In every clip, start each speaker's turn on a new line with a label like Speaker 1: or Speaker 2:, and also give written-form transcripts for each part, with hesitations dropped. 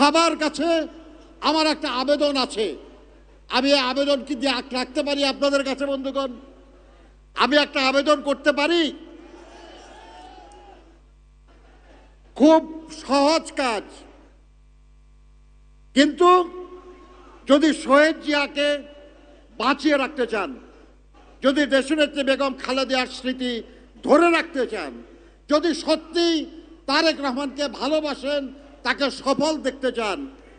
Speaker 1: সবার কাছে আমার একটা আবেদন আছে। আমি এই আবেদন কি দিয়ে রাখতে পারি আপনাদের কাছে বন্ধুগণ? আমি একটা আবেদন করতে পারি? খুব সহজ কাজ, কিন্তু যদি শহীদ জিয়াকে বাঁচিয়ে রাখতে চান, যদি দেশনেত্রী বেগম খালেদার স্মৃতি ধরে রাখতে চান, যদি সত্যি তারেক রহমানকে ভালোবাসেন, তাকে সফল দেখতে চান,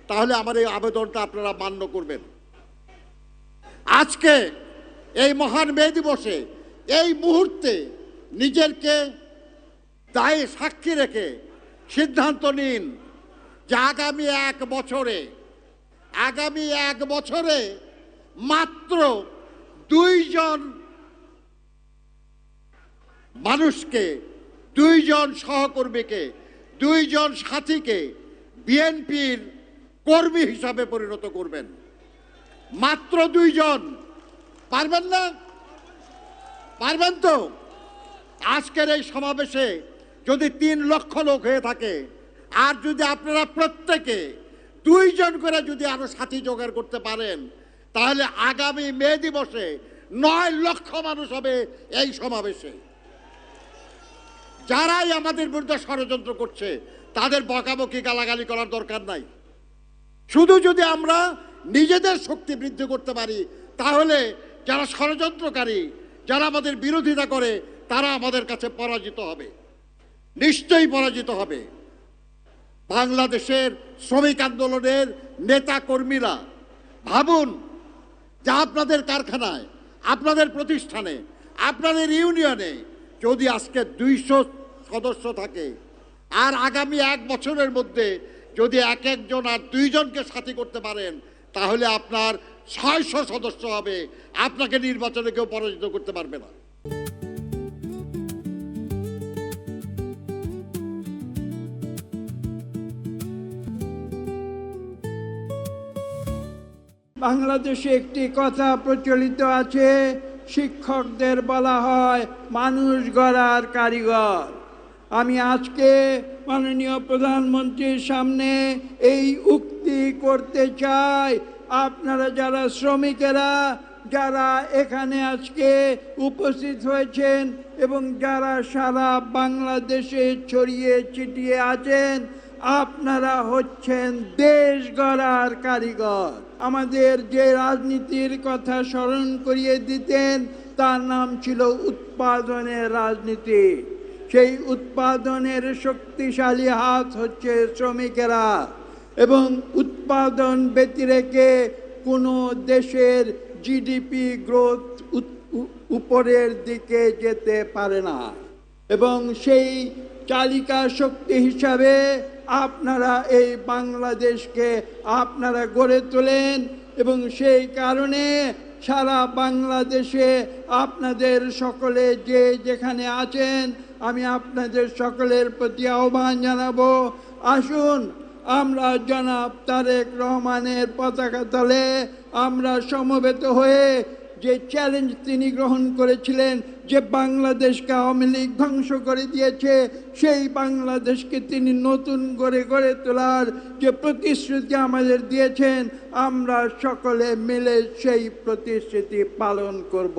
Speaker 1: তাহলে আমার এই আবেদনটা আপনারা মান্য করবেন। আজকে এই মহান মে দিবসে এই মুহূর্তে নিজেরকে দায়ী সাক্ষী রেখে সিদ্ধান্ত নিন যে আগামী এক বছরে মাত্র 2 জন মানুষকে, 2 জন সহকর্মীকে, 2 জন সাথীকে বিএনপির কর্মী হিসাবে পরিণত করবেন। মাত্র 2 জন। পারবেন না? পারবেন তো? আজকের এই সমাবেশে যদি 3 লক্ষ লোক হয়ে থাকে, আর যদি আপনারা প্রত্যেকে 2 জন করে যদি আরো সাথী জোগাড় করতে পারেন, তাহলে আগামী মে দিবসে 9 লক্ষ মানুষ হবে এই সমাবেশে। যারাই আমাদের বিরুদ্ধে ষড়যন্ত্র করছে তাদের বকাবকি গালাগালি করার দরকার নাই। শুধু যদি আমরা নিজেদের শক্তি বৃদ্ধি করতে পারি, তাহলে যারা ষড়যন্ত্রকারী, যারা আমাদের বিরোধিতা করে, তারা আমাদের কাছে পরাজিত হবে, নিশ্চয়ই পরাজিত হবে। বাংলাদেশের শ্রমিক আন্দোলনের নেতা কর্মীরা ভাবুন যে আপনাদের কারখানায়, আপনাদের প্রতিষ্ঠানে, আপনাদের ইউনিয়নে যদি আজকে 200 সদস্য থাকে, আর আগামী 1 বছরের মধ্যে যদি একজন আর 2 জনকে সাথী করতে পারেন, তাহলে আপনার 600 সদস্য হবে। আপনাকে নির্বাচনে কেউ পরাজিত করতে পারবে না।
Speaker 2: বাংলাদেশে একটি কথা প্রচলিত আছে, শিক্ষকদের বলা হয় মানুষ গড়ার কারিগর। আমি আজকে মাননীয় প্রধানমন্ত্রীর সামনে এই উক্তি করতে চাই, আপনারা যারা শ্রমিকেরা, যারা এখানে আজকে উপস্থিত হয়েছেন এবং যারা সারা বাংলাদেশে ছড়িয়ে ছিটিয়ে আছেন, আপনারা হচ্ছেন দেশ গড়ার কারিগর। আমাদের যে রাজনীতির কথা স্মরণ করিয়ে দিতেন, তার নাম ছিল উৎপাদনের রাজনীতি। সেই উৎপাদনের শক্তিশালী হাত হচ্ছে শ্রমিকেরা, এবং উৎপাদন ব্যতিরেকে কোনো দেশের জিডিপি গ্রোথ উপরের দিকে যেতে পারে না। এবং সেই চালিকা শক্তি হিসাবে আপনারা এই বাংলাদেশকে আপনারা গড়ে তোলেন, এবং সেই কারণে সারা বাংলাদেশে আপনাদের সকলে যে যেখানে আছেন, আমি আপনাদের সকলের প্রতি আহ্বান জানাবো, আসুন আমরা জনাব তারেক রহমানের পতাকা তলে আমরা সমবেত হয়ে যে চ্যালেঞ্জ তিনি গ্রহণ করেছিলেন, যে বাংলাদেশকে আওয়ামী লীগ ধ্বংস করে দিয়েছে, সেই বাংলাদেশকে তিনি নতুন করে গড়ে তোলার যে প্রতিশ্রুতি আমাদের দিয়েছেন, আমরা সকলে মিলে সেই প্রতিশ্রুতি পালন করব।